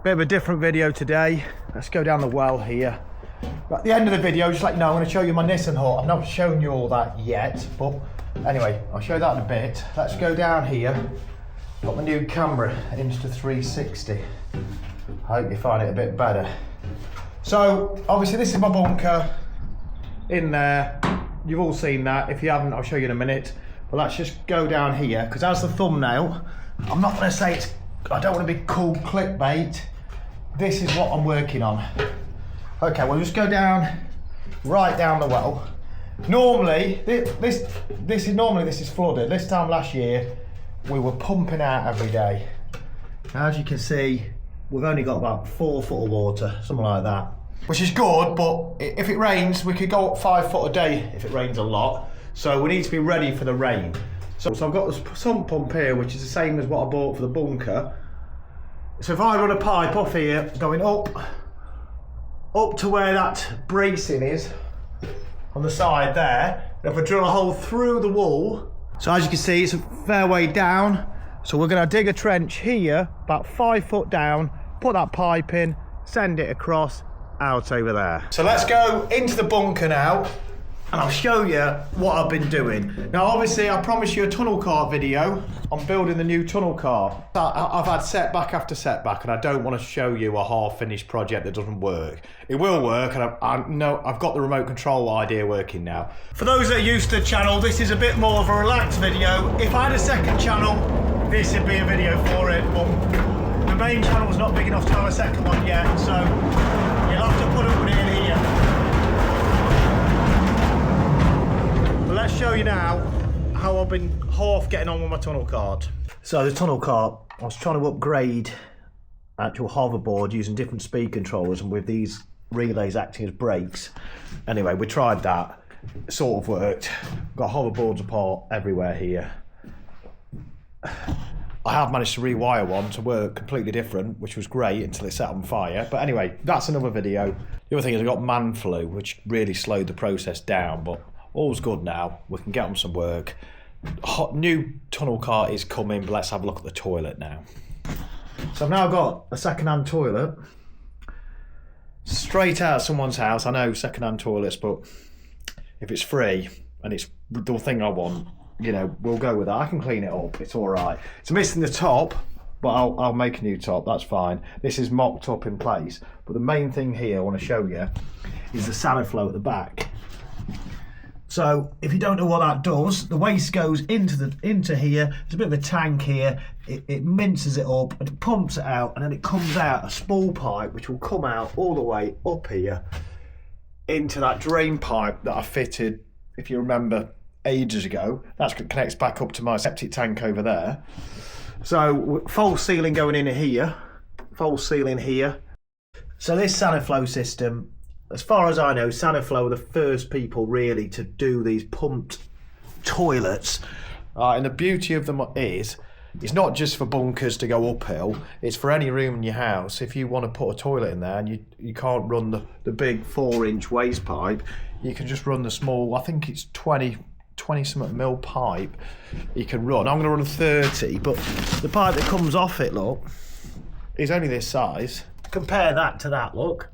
Bit of a different video today. Let's go down the well here. At the end of the video, just let you know, I'm going to show you my Nissen hut. I've not shown you all that yet, but anyway, I'll show you that in a bit. Let's go down here. Got my new camera, Insta360. I hope you find it a bit better. So, obviously this is my bunker in there. You've all seen that. If you haven't, I'll show you in a minute. But let's just go down here, because as the thumbnail, I'm not going to say it's, I don't want to be cool clickbait. This is what I'm working on. Okay, we'll just go down, right down the well. Normally, this is flooded. This time last year, we were pumping out every day. As you can see, we've only got about 4 foot of water, something like that. Which is good, but if it rains, we could go up 5 foot a day if it rains a lot. So we need to be ready for the rain. So I've got this sump pump here, which is the same as what I bought for the bunker. So if I run a pipe off here, going up to where that bracing is, on the side there, if I drill a hole through the wall, so as you can see, it's a fair way down. So we're gonna dig a trench here, about 5 foot down, put that pipe in, send it across, out over there. So let's go into the bunker now, and I'll show you what I've been doing. Now obviously I promised you a tunnel cart video on building the new tunnel cart. I've had setback after setback, and I don't want to show you a half-finished project that doesn't work. It will work, and I know I've got the remote control idea working now. For those that are used to the channel, this is a bit more of a relaxed video. If I had a second channel, this would be a video for it, but the main channel's not big enough to have a second one yet, so you'll have to put up with it in here. But let's show you now how I've been half getting on with my tunnel cart. So the tunnel cart, I was trying to upgrade actual hoverboard using different speed controllers and with these relays acting as brakes. Anyway, we tried that, it sort of worked. Got hoverboards apart everywhere here. I have managed to rewire one to work completely different, which was great until it set on fire. But anyway, that's another video. The other thing is I got man flu, which really slowed the process down, but all's good now. We can get on some work. New tunnel cart is coming, but let's have a look at the toilet now. So I've now got a second-hand toilet. Straight out of someone's house. I know second-hand toilets, but if it's free and it's the thing I want, you know, we'll go with that. I can clean it up, it's all right. It's missing the top, but I'll make a new top, that's fine. This is mocked up in place. But the main thing here I want to show you is the Saniflow at the back. So if you don't know what that does, the waste goes into here. There's a bit of a tank here. It minces it up and it pumps it out, and then it comes out a spool pipe which will come out all the way up here into that drain pipe that I fitted, if you remember, ages ago. That connects back up to my septic tank over there. So false ceiling going in here, false ceiling here. So this Saniflow system, as far as I know, Saniflow are the first people really to do these pumped toilets. And the beauty of them is, it's not just for bunkers to go uphill, it's for any room in your house. If you want to put a toilet in there and you can't run the big 4-inch waste pipe, you can just run the small, I think it's 20 something mil pipe you can run. I'm going to run a 30, but the pipe that comes off it, look, is only this size. Compare that to that, look.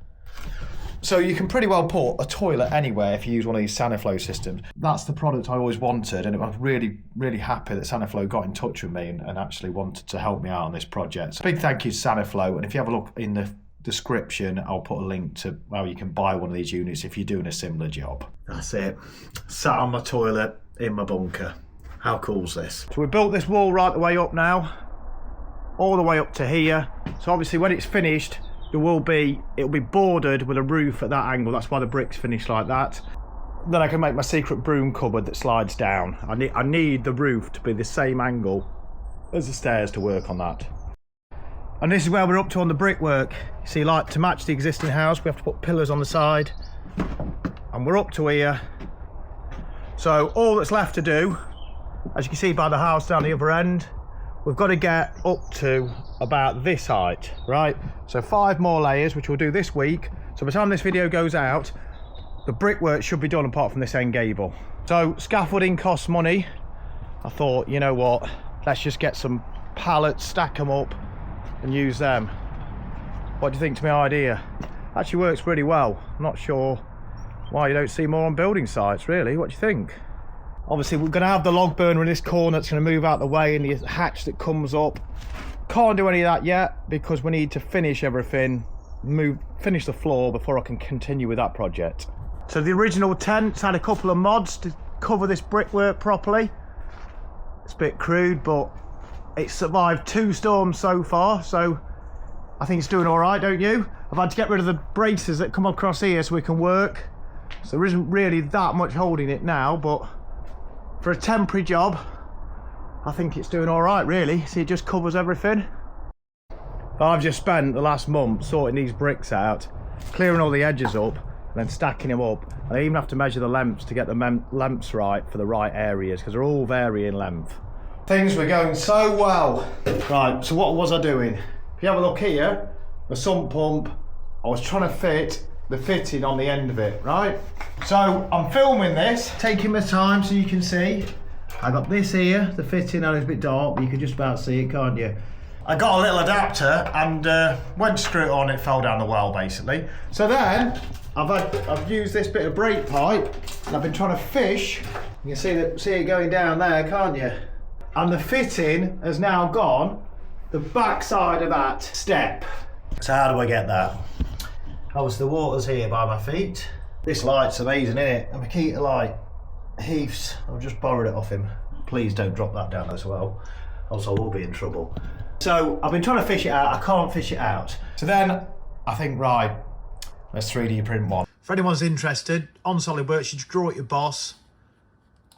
So you can pretty well put a toilet anywhere if you use one of these Saniflow systems. That's the product I always wanted, and I'm really, really happy that Saniflow got in touch with me and actually wanted to help me out on this project. So big thank you to Saniflow, and if you have a look in the description, I'll put a link to how you can buy one of these units if you're doing a similar job. That's it. Sat on my toilet in my bunker. How cool's this? So we built this wall right the way up now, all the way up to here. So obviously when it's finished, it'll be bordered with a roof at that angle. That's why the brick's finished like that. Then I can make my secret broom cupboard that slides down. I need the roof to be the same angle as the stairs to work on that. And this is where we're up to on the brickwork. You see, like, to match the existing house, we have to put pillars on the side. And we're up to here. So all that's left to do, as you can see by the house down the other end, we've got to get up to about this height, right? So 5 more layers, which we'll do this week. So by the time this video goes out, the brickwork should be done apart from this end gable. So scaffolding costs money. I thought, you know what, let's just get some pallets, stack them up and use them. What do you think to my idea? Actually works really well. I'm not sure why you don't see more on building sites, really. What do you think? Obviously, we're going to have the log burner in this corner that's going to move out the way, and the hatch that comes up. Can't do any of that yet because we need to finish everything, finish the floor before I can continue with that project. So the original tent's had a couple of mods to cover this brickwork properly. It's a bit crude, but it's survived 2 storms so far, so I think it's doing all right, don't you? I've had to get rid of the braces that come across here so we can work. So there isn't really that much holding it now, but for a temporary job, I think it's doing all right, really. See, it just covers everything. I've just spent the last month sorting these bricks out, clearing all the edges up, and then stacking them up. And I even have to measure the lengths to get the lengths right for the right areas, because they're all varying length. Things were going so well. Right, so what was I doing? If you have a look here, the sump pump, I was trying to fit the fitting on the end of it, right? So I'm filming this, taking my time so you can see. I got this here, the fitting, and it's a bit dark, but you can just about see it, can't you? I got a little adapter and went to screw it on, it fell down the well basically. So then, I've used this bit of brake pipe and I've been trying to fish. You can see it going down there, can't you? And the fitting has now gone the back side of that step. So how do I get that? Obviously the water's here by my feet. This light's amazing, isn't it? And my Makita light, Heath's, I've just borrowed it off him. Please don't drop that down as well, else I will be in trouble. So I've been trying to fish it out, I can't fish it out. So then I think, right, let's 3D print one. If anyone's interested, on SolidWorks you just draw it your boss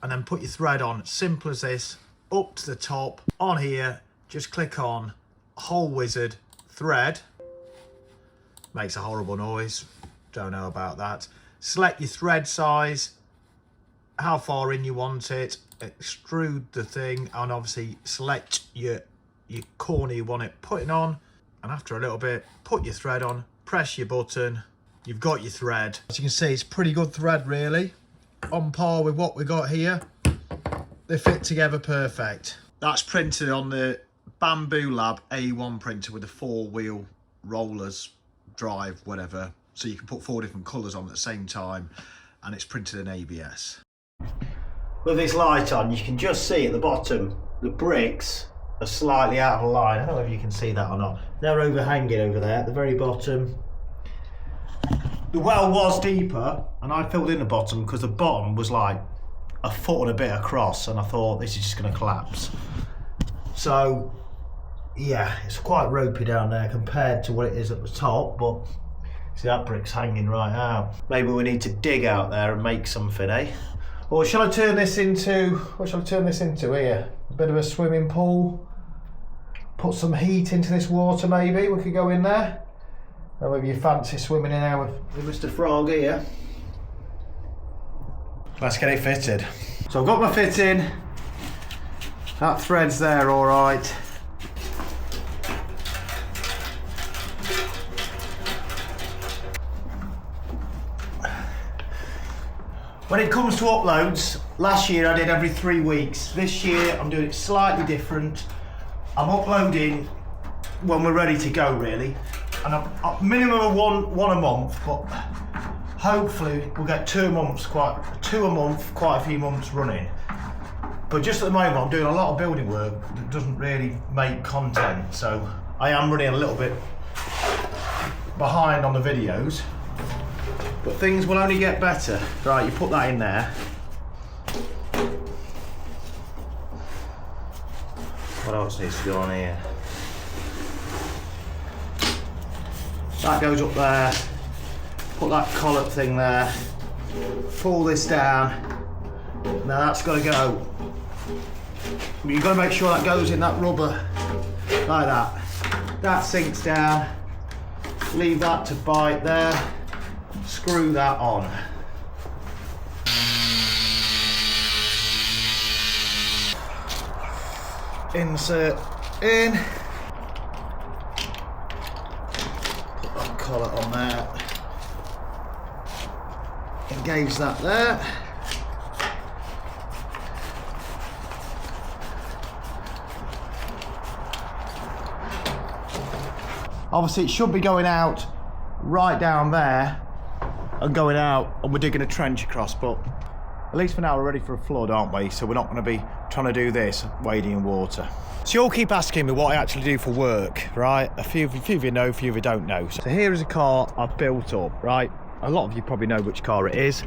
and then put your thread on, simple as this, up to the top. On here, just click on Hole Wizard Thread. Makes a horrible noise, don't know about that. Select your thread size, how far in you want it, extrude the thing, and obviously select your corner you want it putting on, and after a little bit, put your thread on, press your button, you've got your thread. As you can see, it's pretty good thread really, on par with what we got here. They fit together perfect. That's printed on the Bamboo Lab A1 printer with the 4-wheel rollers, drive, whatever, so you can put 4 different colours on at the same time, and it's printed in ABS. With this light on, you can just see at the bottom, the bricks are slightly out of line. I don't know if you can see that or not. They're overhanging over there at the very bottom. The well was deeper, and I filled in the bottom because the bottom was like a foot and a bit across, and I thought this is just going to collapse. So yeah, it's quite ropey down there compared to what it is at the top, but see that brick's hanging right out. Maybe we need to dig out there and make something, eh? Or shall I turn this into, what shall I turn this into here? A bit of a swimming pool? Put some heat into this water maybe, we could go in there. Or maybe you fancy swimming in there with Mr. Frog here. Let's get it fitted. So I've got my fitting. That thread's there all right. When it comes to uploads, last year I did every 3 weeks. This year I'm doing it slightly different. I'm uploading when we're ready to go really. And a minimum of one a month, but hopefully we'll get 2 a month, quite a few months running. But just at the moment I'm doing a lot of building work that doesn't really make content, so I am running a little bit behind on the videos. But things will only get better. Right, you put that in there. What else needs to go on here? That goes up there. Put that collet thing there. Pull this down. Now that's got to go. You've got to make sure that goes in that rubber. Like that. That sinks down. Leave that to bite there. Screw that on. Insert in. Put that collet on there. Engage that there. Obviously it should be going out right down there and going out, and we're digging a trench across, but at least for now we're ready for a flood, aren't we? So we're not going to be trying to do this wading in water. So you all keep asking me what I actually do for work, right? A few of you know, a few of you don't know. So here is a car I've built up, right? A lot of you probably know which car it is.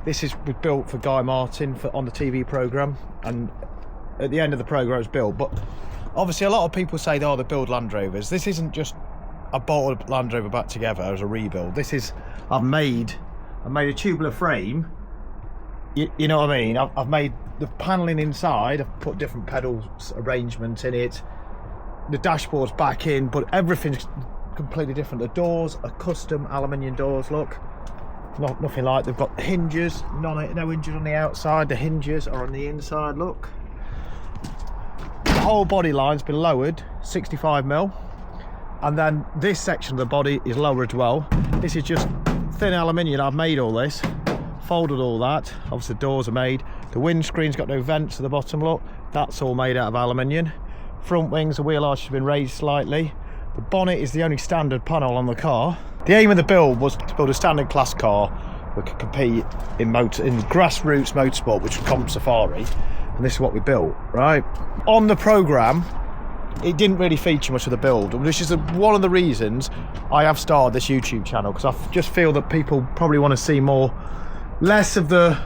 This was built for Guy Martin on the TV programme, and at the end of the programme it was built. But obviously a lot of people say, oh, they build Land Rovers. This isn't just I bought a Land Rover back together as a rebuild. This is, I've made a tubular frame. You know what I mean? I've made the panelling inside. I've put different pedals arrangements in it. The dashboard's back in, but everything's completely different. The doors are custom aluminium doors. Look, nothing like. They've got hinges. No hinges on the outside. The hinges are on the inside. Look. The whole body line's been lowered 65mm. And then this section of the body is lower as well. This is just thin aluminium. I've made all this, folded all that. Obviously the doors are made. The windscreen's got no vents at the bottom, look. That's all made out of aluminium. Front wings, the wheel arch has been raised slightly. The bonnet is the only standard panel on the car. The aim of the build was to build a standard class car that could compete in grassroots motorsport, which was Comp Safari. And this is what we built, right? On the programme, it didn't really feature much of the build, which is one of the reasons I have started this YouTube channel, because I just feel that people probably want to see more, less of the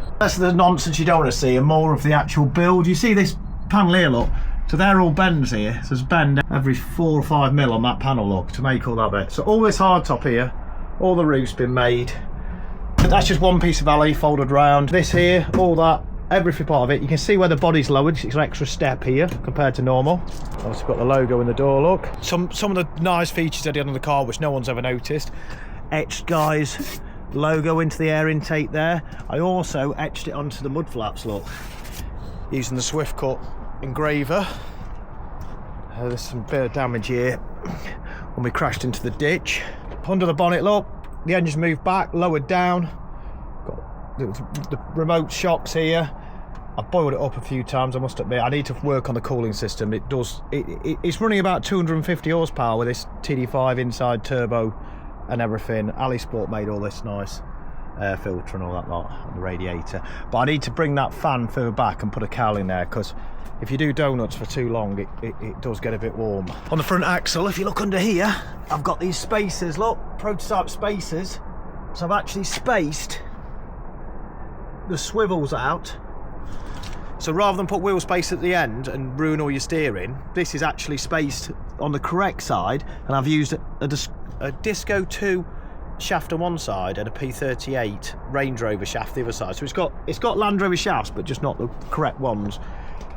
nonsense you don't want to see, and more of the actual build. You see this panel here, look, so they're all bends here, so there's bend every 4 or 5mm on that panel, look, to make all that bit. So all this hardtop here, all the roof's been made, but that's just one piece of alley folded round. This here, all that, every part of it. You can see where the body's lowered. It's an extra step here compared to normal. Also got the logo in the door, look. Some of the nice features at the end of the car which no one's ever noticed. Etched Guy's logo into the air intake there. I also etched it onto the mud flaps, look, using the Swift Cut engraver. There's some bit of damage here when we crashed into the ditch. Under the bonnet, look, the engine's moved back, lowered down. The remote shocks here. I've boiled it up a few times, I must admit. I need to work on the cooling system. It's running about 250 horsepower with this TD5 inside turbo and everything. Ali Sport made all this nice air filter and all that lot on the radiator. But I need to bring that fan further back and put a cowl in there, because if you do donuts for too long, it does get a bit warm. On the front axle, if you look under here, I've got these spacers, look, prototype spacers. So I've actually spaced the swivels out, so rather than put wheel space at the end and ruin all your steering, this is actually spaced on the correct side, and I've used a Disco 2 shaft on one side and a P38 Range Rover shaft the other side. So it's got Land Rover shafts, but just not the correct ones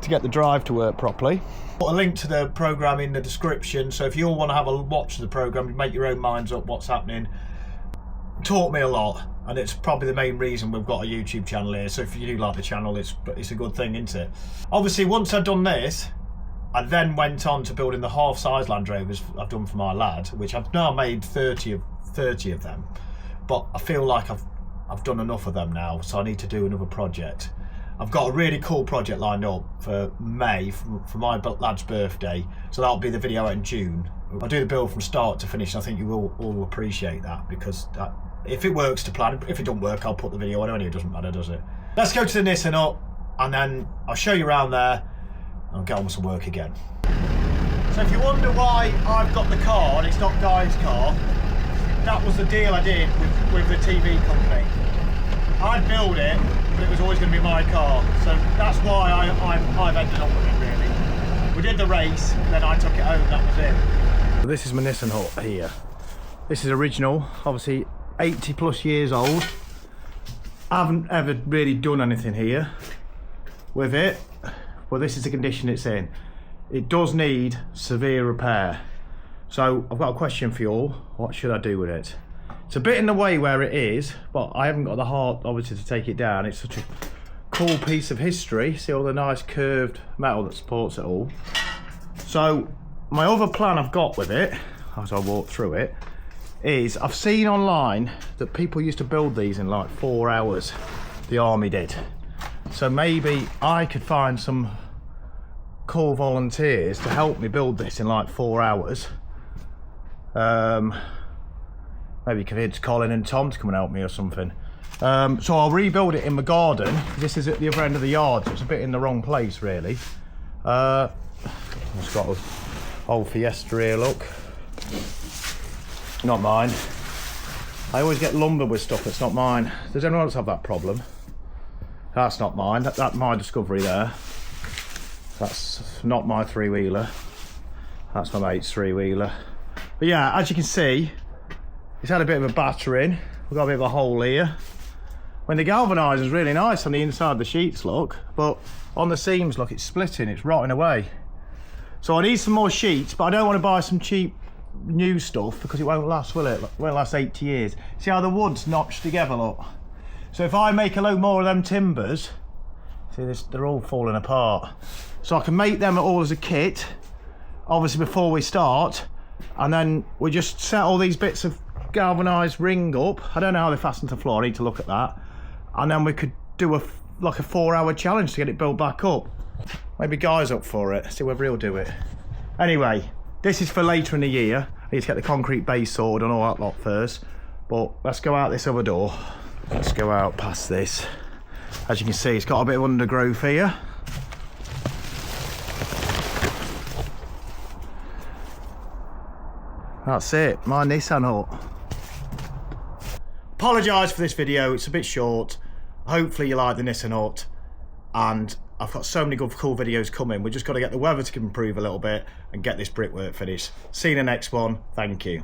to get the drive to work properly. Put a link to the programme in the description, so if you all want to have a watch of the programme, make your own minds up what's happening. Taught me a lot, and it's probably the main reason we've got a YouTube channel here. So if you do like the channel, it's a good thing, isn't it? Obviously, once I'd done this, I then went on to building the half-size Land Rovers I've done for my lad, which I've now made 30 of them. But I feel like I've done enough of them now, so I need to do another project. I've got a really cool project lined up for May, for my lad's birthday, so that'll be the video out in June. I'll do the build from start to finish, and I think you will all appreciate that, because if it works to plan, if it don't work, I'll put the video on anyway. It doesn't matter, does it? Let's go to the Nissen up, and then I'll show you around there, and I'll get on with some work again. So if you wonder why I've got the car and it's not Guy's car, that was the deal I did with the TV company. I'd build it, but it was always going to be my car, so that's why I've ended up with it, really. We did the race, then I took it home, that was it. So this is my Nissen hut here. This is original, obviously 80 plus years old. I haven't ever really done anything here with it, but this is the condition it's in. It does need severe repair. So I've got a question for you all. What should I do with it? It's a bit in the way where it is, but I haven't got the heart, obviously, to take it down. It's such a cool piece of history. See all the nice curved metal that supports it all. So my other plan I've got with it, as I walk through it, is I've seen online that people used to build these in like 4 hours. The army did. So maybe I could find some cool volunteers to help me build this in like 4 hours. Maybe convince Colin and Tom to come and help me or something. So I'll rebuild it in my garden. This is at the other end of the yard, so it's a bit in the wrong place really. It's got an old Fiesta here, look. Not mine. I always get lumbered with stuff that's not mine. Does anyone else have that problem? That's not mine. That's my Discovery there. That's not my three-wheeler. That's my mate's three-wheeler. But yeah, as you can see, it's had a bit of a battering. We've got a bit of a hole here. When the galvanising is really nice on the inside of the sheets, look, but on the seams, look, it's splitting, it's rotting away. So I need some more sheets, but I don't want to buy some cheap new stuff because it won't last, will it? It won't last 80 years. See how the wood's notched together, look? So if I make a load more of them timbers, see this, they're all falling apart. So I can make them all as a kit, obviously before we start, and then we just set all these bits of galvanised ring up. I don't know how they fasten to the floor, I need to look at that. And then we could do like a 4-hour challenge to get it built back up. Maybe Guy's up for it, see whether he'll do it. Anyway, this is for later in the year. I need to get the concrete base sorted and all that lot first. But let's go out this other door. Let's go out past this. As you can see, it's got a bit of undergrowth here. That's it, my Nissen hut. Apologise for this video, it's a bit short. Hopefully you like the Nissen hut, and I've got so many good cool videos coming. We've just got to get the weather to improve a little bit and get this brickwork finished. See you in the next one. Thank you.